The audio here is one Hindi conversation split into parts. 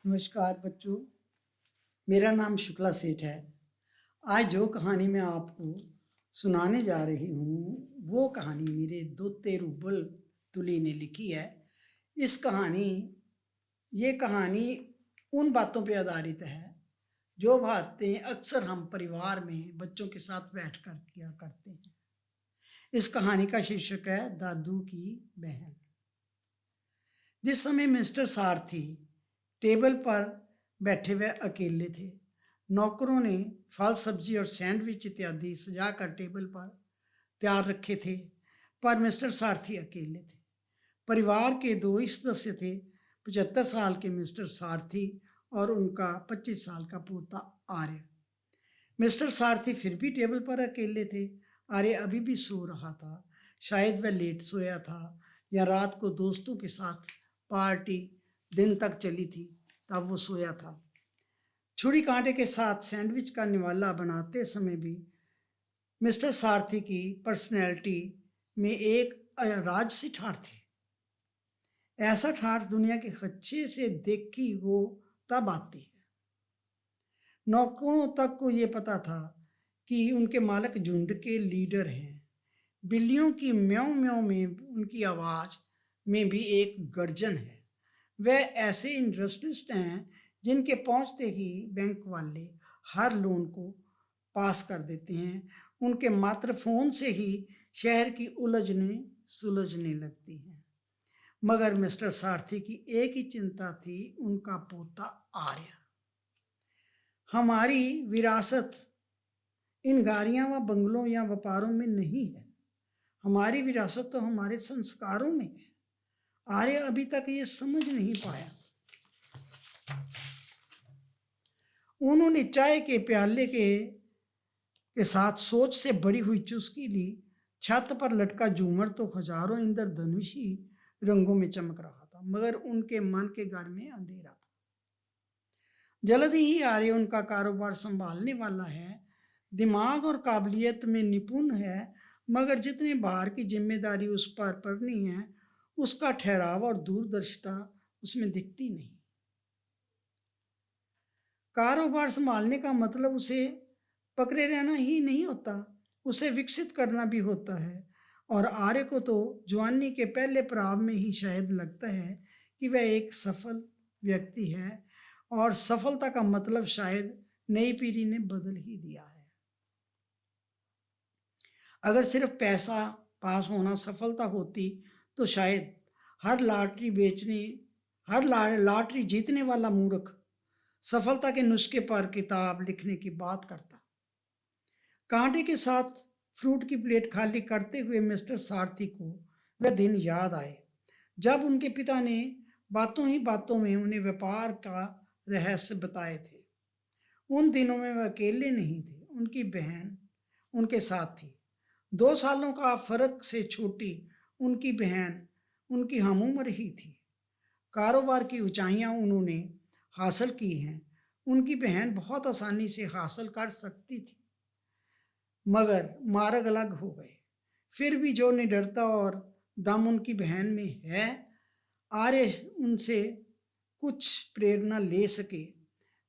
नमस्कार बच्चों, मेरा नाम शुक्ला सेठ है। आज जो कहानी मैं आपको सुनाने जा रही हूँ वो कहानी मेरे दोते रुबल तुली ने लिखी है। ये कहानी उन बातों पर आधारित है जो बातें अक्सर हम परिवार में बच्चों के साथ बैठकर किया करते हैं। इस कहानी का शीर्षक है दादू की बहन। जिस समय मिस्टर सारथी टेबल पर बैठे हुए अकेले थे, नौकरों ने फल सब्जी और सैंडविच इत्यादि सजाकर टेबल पर तैयार रखे थे, पर मिस्टर सारथी अकेले थे। परिवार के दो ही सदस्य थे, 75 साल के मिस्टर सारथी और उनका 25 साल का पोता आर्य। मिस्टर सारथी फिर भी टेबल पर अकेले थे। आर्य अभी भी सो रहा था। शायद वह लेट सोया था या रात को दोस्तों के साथ पार्टी दिन तक चली थी, तब वो सोया था। छुरी कांटे के साथ सैंडविच का निवाला बनाते समय भी मिस्टर सारथी की पर्सनैलिटी में एक राजसी ठाठ थी। ऐसा ठाठ दुनिया के अच्छे से देखी हो तब आती है। नौकरों तक को ये पता था कि उनके मालिक झुंड के लीडर हैं। बिल्लियों की म्याऊं म्याऊं में उनकी आवाज़ में भी एक गर्जन है। वे ऐसे इंडस्ट्रिस्ट हैं जिनके पहुंचते ही बैंक वाले हर लोन को पास कर देते हैं। उनके मात्र फोन से ही शहर की उलझने सुलझने लगती हैं। मगर मिस्टर सारथी की एक ही चिंता थी, उनका पोता आर्य। हमारी विरासत इन गाड़ियां व बंगलों या व्यापारों में नहीं है। हमारी विरासत तो हमारे संस्कारों में है। आर्य अभी तक ये समझ नहीं पाया। उन्होंने चाय के प्याले के साथ सोच से भरी हुई चुस्की ली। छत पर लटका झूमर तो हजारों इंद्रधनुषी रंगों में चमक रहा था, मगर उनके मन के घर में अंधेरा था। जल्द ही आर्य उनका कारोबार संभालने वाला है। दिमाग और काबिलियत में निपुण है, मगर जितने बाहर की जिम्मेदारी उस पर पड़नी है उसका ठहराव और दूरदर्शिता उसमें दिखती नहीं। कारोबार संभालने का मतलब उसे पकड़े रहना ही नहीं होता, उसे विकसित करना भी होता है। और आर्य को तो जवानी के पहले पड़ाव में ही शायद लगता है कि वह एक सफल व्यक्ति है, और सफलता का मतलब शायद नई पीढ़ी ने बदल ही दिया है। अगर सिर्फ पैसा पास होना सफलता होती तो शायद हर लॉटरी जीतने वाला मूर्ख सफलता के नुस्खे पर किताब लिखने की बात करता। कांटे के साथ फ्रूट की प्लेट खाली करते हुए मिस्टर सारथी को वह दिन याद आए जब उनके पिता ने बातों ही बातों में उन्हें व्यापार का रहस्य बताए थे। उन दिनों में वह अकेले नहीं थे, उनकी बहन उनके साथ थी। 2 सालों का फर्क से छोटी उनकी बहन उनकी हमउम्र ही थी। कारोबार की ऊंचाइयां उन्होंने हासिल की हैं, उनकी बहन बहुत आसानी से हासिल कर सकती थी, मगर मार्ग अलग हो गए। फिर भी जो निडरता और दम उनकी बहन में है, आर्य उनसे कुछ प्रेरणा ले सके।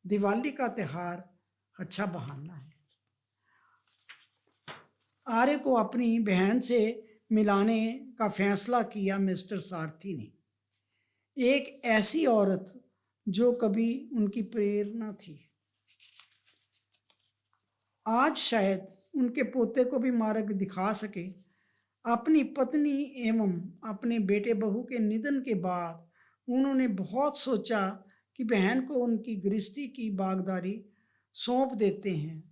दिवाली का त्यौहार अच्छा बहाना है। आर्य को अपनी बहन से मिलाने का फैसला किया मिस्टर सारथी ने। एक ऐसी औरत जो कभी उनकी प्रेरणा थी, आज शायद उनके पोते को भी मार्ग दिखा सके। अपनी पत्नी एवं अपने बेटे बहू के निधन के बाद उन्होंने बहुत सोचा कि बहन को उनकी गृहस्थी की बागदारी सौंप देते हैं,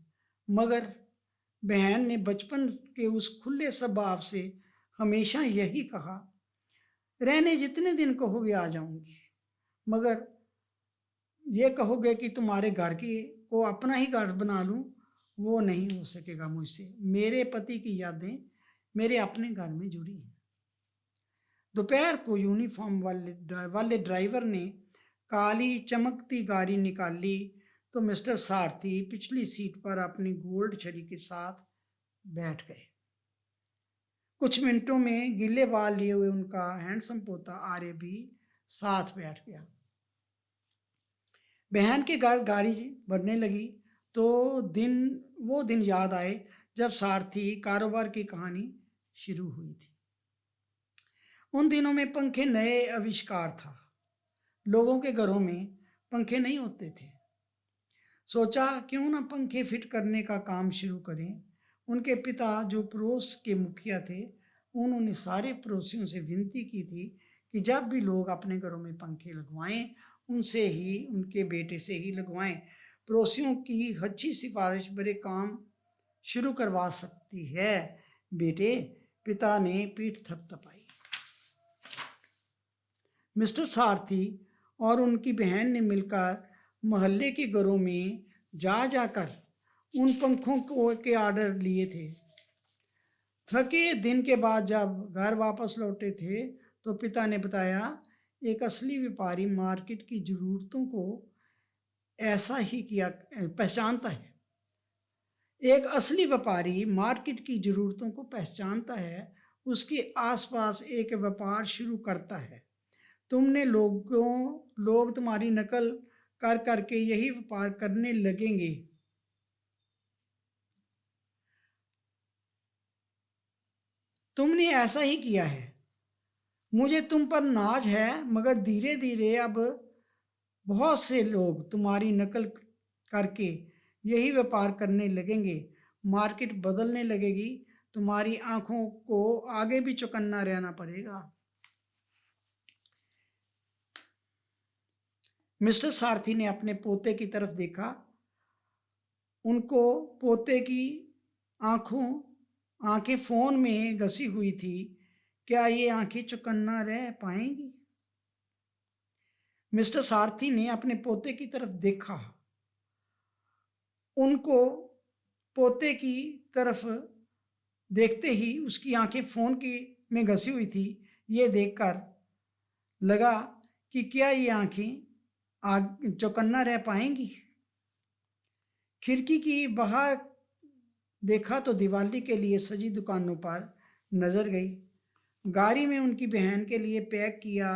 मगर बहन ने बचपन के उस खुले स्वभाव से हमेशा यही कहा, रहने जितने दिन कहोगे आ जाऊंगी, मगर ये कहोगे कि तुम्हारे घर की को अपना ही घर बना लूं, वो नहीं हो सकेगा मुझसे। मेरे पति की यादें मेरे अपने घर में जुड़ी हैं। दोपहर को यूनिफॉर्म वाले ड्राइवर ने काली चमकती गाड़ी निकाली तो मिस्टर सारथी पिछली सीट पर अपनी गोल्ड छड़ी के साथ बैठ गए। कुछ मिनटों में गीले बाल लिए हुए उनका हैंडसम पोता आर्य भी साथ बैठ गया। बहन के घर गाड़ी बढ़ने लगी तो वो दिन याद आए जब सारथी कारोबार की कहानी शुरू हुई थी। उन दिनों में पंखे नए आविष्कार था। लोगों के घरों में पंखे नहीं होते थे। सोचा क्यों ना पंखे फिट करने का काम शुरू करें। उनके पिता जो पड़ोस के मुखिया थे, उन्होंने सारे पड़ोसियों से विनती की थी कि जब भी लोग अपने घरों में पंखे लगवाएं, उनसे ही, उनके बेटे से ही लगवाएं। पड़ोसियों की अच्छी सिफारिश बड़े काम शुरू करवा सकती है। बेटे, पिता ने पीठ थपथपाई। मिस्टर सारथी और उनकी बहन ने मिलकर मोहल्ले के घरों में जाकर उन पंखों के ऑर्डर लिए थे। थके दिन के बाद जब घर वापस लौटे थे तो पिता ने बताया, एक असली व्यापारी मार्केट की ज़रूरतों को ऐसा ही किया पहचानता है। एक असली व्यापारी मार्केट की ज़रूरतों को पहचानता है, उसके आसपास एक व्यापार शुरू करता है। लोग तुम्हारी नकल कर करके यही व्यापार करने लगेंगे। तुमने ऐसा ही किया है। मुझे तुम पर नाज है, मगर धीरे धीरे अब बहुत से लोग तुम्हारी नकल करके यही व्यापार करने लगेंगे। मार्केट बदलने लगेगी। तुम्हारी आंखों को आगे भी चौकन्ना रहना पड़ेगा। मिस्टर सारथी ने अपने पोते की तरफ देखा। उनको पोते की आंखें फोन में घसी हुई थी। क्या ये आंखें चौकन्ना रह पाएंगी? मिस्टर सारथी ने अपने पोते की तरफ देखा। उनको पोते की तरफ देखते ही उसकी आंखें फोन की में घसी हुई थी। ये देखकर लगा कि क्या ये आंखें चौकन्ना रह पाएंगी। खिड़की की बाहर देखा तो दिवाली के लिए सजी दुकानों पर नजर गई। गाड़ी में उनकी बहन के लिए पैक किया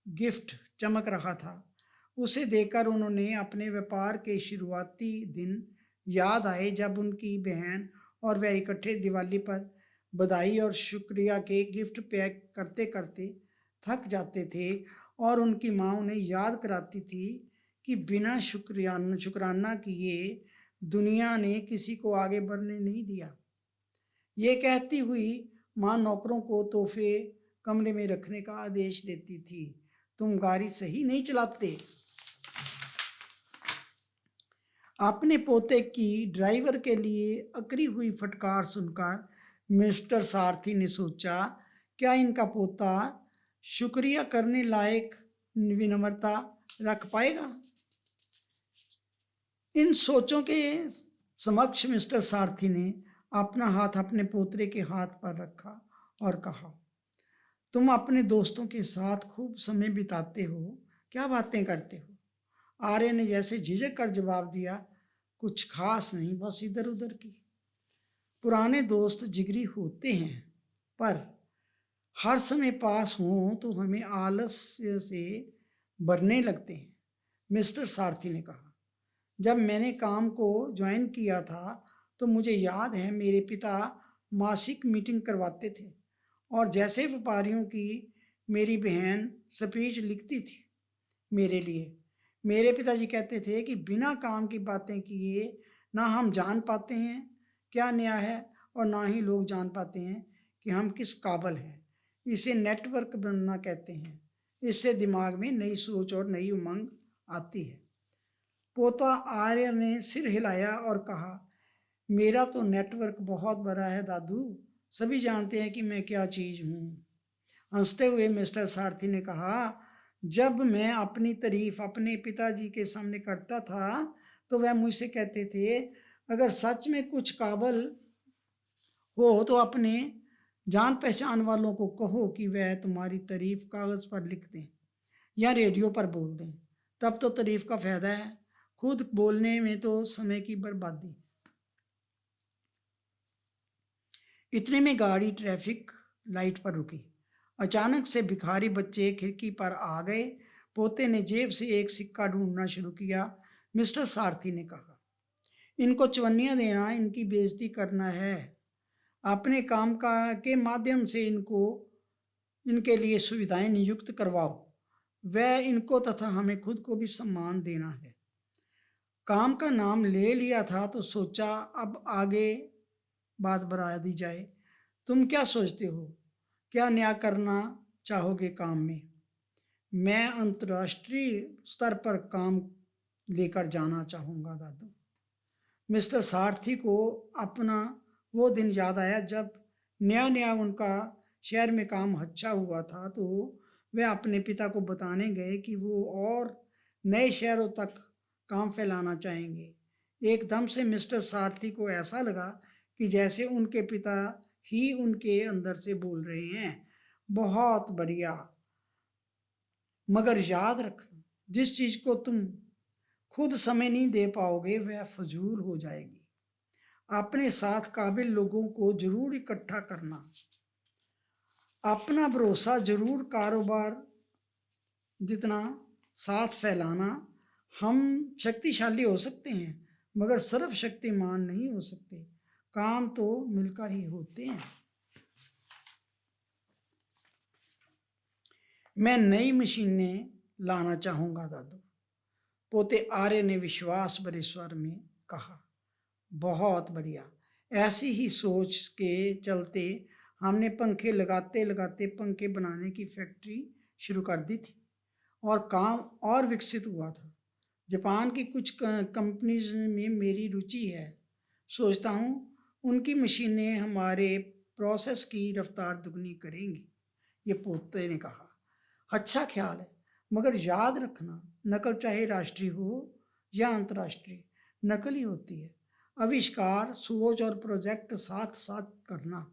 गिफ्ट चमक रहा था। उसे देखकर उन्होंने अपने व्यापार के शुरुआती दिन याद आए जब उनकी बहन और वह इकट्ठे दिवाली पर बधाई और शुक्रिया के गिफ्ट पैक करते करते थक जाते थे और उनकी माँ उन्हें याद कराती थी कि बिना शुक्राना किए दुनिया ने किसी को आगे बढ़ने नहीं दिया। ये कहती हुई माँ नौकरों को तोहफे कमरे में रखने का आदेश देती थी। तुम गाड़ी सही नहीं चलाते। अपने पोते की ड्राइवर के लिए अकरी हुई फटकार सुनकर मिस्टर सारथी ने सोचा, क्या इनका पोता शुक्रिया करने लायक विनम्रता रख पाएगा? इन सोचों के समक्ष मिस्टर सारथी ने अपना हाथ अपने पोतरे के हाथ पर रखा और कहा, तुम अपने दोस्तों के साथ खूब समय बिताते हो, क्या बातें करते हो? आर्य ने जैसे झिझक कर जवाब दिया, कुछ खास नहीं, बस इधर उधर की। पुराने दोस्त जिगरी होते हैं, पर हर समय पास हों तो हमें आलस्य से भरने लगते हैं। मिस्टर सारथी ने कहा, जब मैंने काम को ज्वाइन किया था तो मुझे याद है मेरे पिता मासिक मीटिंग करवाते थे और जैसे व्यापारियों की मेरी बहन स्पीच लिखती थी मेरे लिए। मेरे पिताजी कहते थे कि बिना काम की बातें किए ना हम जान पाते हैं क्या न्याय है और ना ही लोग जान पाते हैं कि हम किस काबिल हैं। इसे नेटवर्क बनना कहते हैं। इससे दिमाग में नई सोच और नई उमंग आती है। पोता आर्य ने सिर हिलाया और कहा, मेरा तो नेटवर्क बहुत बड़ा है दादू, सभी जानते हैं कि मैं क्या चीज़ हूँ। हंसते हुए मिस्टर सारथी ने कहा, जब मैं अपनी तारीफ अपने पिताजी के सामने करता था तो वह मुझसे कहते थे, अगर सच में कुछ काबिल हो तो अपने जान पहचान वालों को कहो कि वह तुम्हारी तारीफ कागज़ पर लिख दें या रेडियो पर बोल दें, तब तो तारीफ का फ़ायदा है, खुद बोलने में तो समय की बर्बादी। इतने में गाड़ी ट्रैफिक लाइट पर रुकी। अचानक से भिखारी बच्चे खिड़की पर आ गए। पोते ने जेब से एक सिक्का ढूंढना शुरू किया। मिस्टर सारथी ने कहा, इनको चवन्नियाँ देना इनकी बेइज्जती करना है। अपने काम का के माध्यम से इनके लिए सुविधाएं नियुक्त करवाओ। वह इनको तथा हमें खुद को भी सम्मान देना है। काम का नाम ले लिया था तो सोचा अब आगे बात बढ़ा दी जाए। तुम क्या सोचते हो? क्या न्याय करना चाहोगे काम में? मैं अंतर्राष्ट्रीय स्तर पर काम लेकर जाना चाहूँगा दादू। मिस्टर सारथी को अपना वो दिन याद आया जब नया नया उनका शहर में काम अच्छा हुआ था, तो वे अपने पिता को बताने गए कि वो और नए शहरों तक काम फैलाना चाहेंगे। एकदम से मिस्टर सारथी को ऐसा लगा कि जैसे उनके पिता ही उनके अंदर से बोल रहे हैं, बहुत बढ़िया, मगर याद रखना, जिस चीज़ को तुम खुद समय नहीं दे पाओगे वह फजूल हो जाएगी। अपने साथ काबिल लोगों को जरूर इकट्ठा करना। अपना भरोसा जरूर कारोबार जितना साथ फैलाना। हम शक्तिशाली हो सकते हैं मगर सर्वशक्तिमान नहीं हो सकते। काम तो मिलकर ही होते हैं। मैं नई मशीनें लाना चाहूँगा दादू। पोते आर्य ने विश्वास भरे स्वर में कहा, बहुत बढ़िया। ऐसी ही सोच के चलते हमने पंखे लगाते लगाते पंखे बनाने की फैक्ट्री शुरू कर दी थी और काम और विकसित हुआ था। जापान की कुछ कंपनीज में मेरी रुचि है। सोचता हूँ उनकी मशीनें हमारे प्रोसेस की रफ्तार दुगनी करेंगी। ये पोते ने कहा, अच्छा ख्याल है, मगर याद रखना, नकल चाहे राष्ट्रीय हो या अंतर्राष्ट्रीय, नकल ही होती है। आविष्कार, सोच और प्रोजेक्ट साथ साथ करना,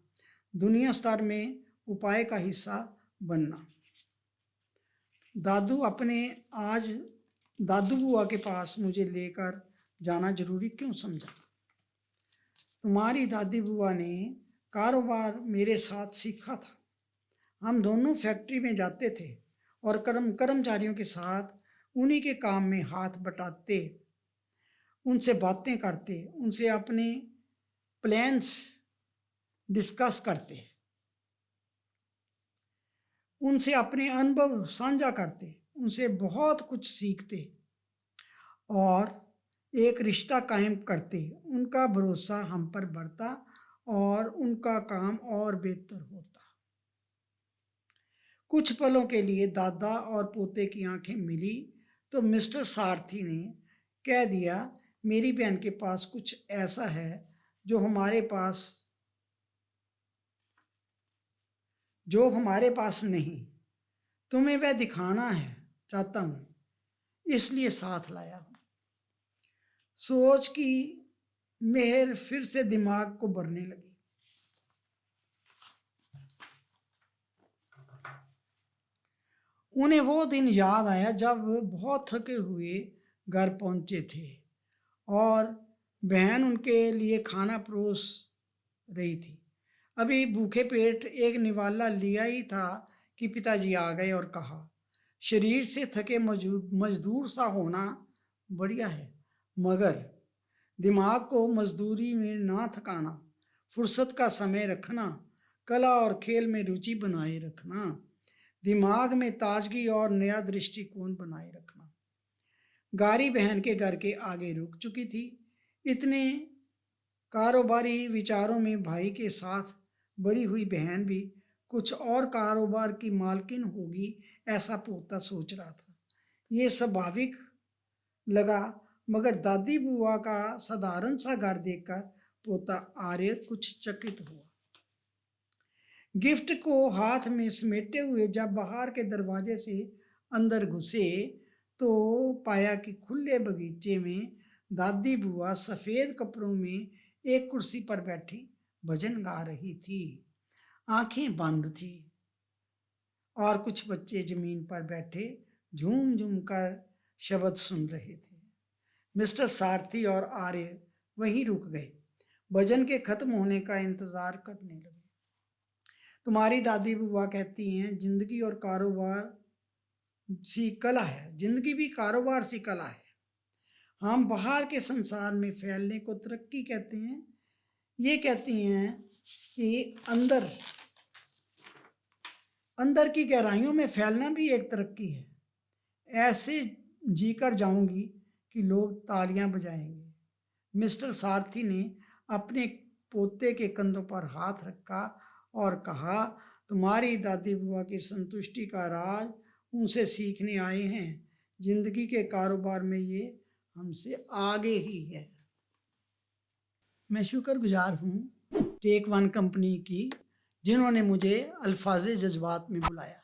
दुनिया स्तर में उपाय का हिस्सा बनना। दादू बुआ के पास मुझे लेकर जाना जरूरी क्यों समझा? तुम्हारी दादी बुआ ने कारोबार मेरे साथ सीखा था। हम दोनों फैक्ट्री में जाते थे और कर्मचारियों के साथ उन्हीं के काम में हाथ बटाते, उनसे बातें करते, उनसे अपने प्लान्स डिस्कस करते, उनसे अपने अनुभव साझा करते, उनसे बहुत कुछ सीखते और एक रिश्ता कायम करते। उनका भरोसा हम पर बढ़ता और उनका काम और बेहतर होता। कुछ पलों के लिए दादा और पोते की आंखें मिली तो मिस्टर सारथी ने कह दिया, मेरी बहन के पास कुछ ऐसा है जो हमारे पास नहीं। तुम्हें वह दिखाना है चाहता हूँ, इसलिए साथ लाया हूँ। सोच की मेहर फिर से दिमाग को भरने लगी। उन्हें वो दिन याद आया जब बहुत थके हुए घर पहुंचे थे और बहन उनके लिए खाना परोस रही थी। अभी भूखे पेट एक निवाला लिया ही था कि पिताजी आ गए और कहा, शरीर से थके मजदूर सा होना बढ़िया है, मगर दिमाग को मजदूरी में ना थकाना, फुर्सत का समय रखना, कला और खेल में रुचि बनाए रखना, दिमाग में ताजगी और नया दृष्टिकोण बनाए रखना। गाड़ी बहन के घर के आगे रुक चुकी थी। इतने कारोबारी विचारों में भाई के साथ बड़ी हुई बहन भी कुछ और कारोबार की मालकिन होगी, ऐसा पोता सोच रहा था। ये स्वाभाविक लगा, मगर दादी बुआ का साधारण सा घर देखकर पोता आर्य कुछ चकित हुआ। गिफ्ट को हाथ में समेटे हुए जब बाहर के दरवाजे से अंदर घुसे तो पाया कि खुले बगीचे में दादी बुआ सफ़ेद कपड़ों में एक कुर्सी पर बैठी भजन गा रही थी। आंखें बंद थी और कुछ बच्चे जमीन पर बैठे झूम झूम कर शब्द सुन रहे थे। मिस्टर सारथी और आर्य वहीं रुक गए, भजन के खत्म होने का इंतजार करने लगे। तुम्हारी दादी बुआ कहती हैं, जिंदगी और कारोबार सी कला है, जिंदगी भी कारोबार सी कला है। हम बाहर के संसार में फैलने को तरक्की कहते हैं। ये कहती हैं कि अंदर अंदर की गहराइयों में फैलना भी एक तरक्की है। ऐसे जीकर जाऊंगी कि लोग तालियां बजाएंगे। मिस्टर सारथी ने अपने पोते के कंधों पर हाथ रखा और कहा, तुम्हारी दादी बुआ की संतुष्टि का राज उनसे सीखने आए हैं। जिंदगी के कारोबार में ये हमसे आगे ही है। मैं शुक्रगुजार हूँ टेक वन कंपनी की, जिन्होंने मुझे अल्फाज़े जज्बात में बुलाया।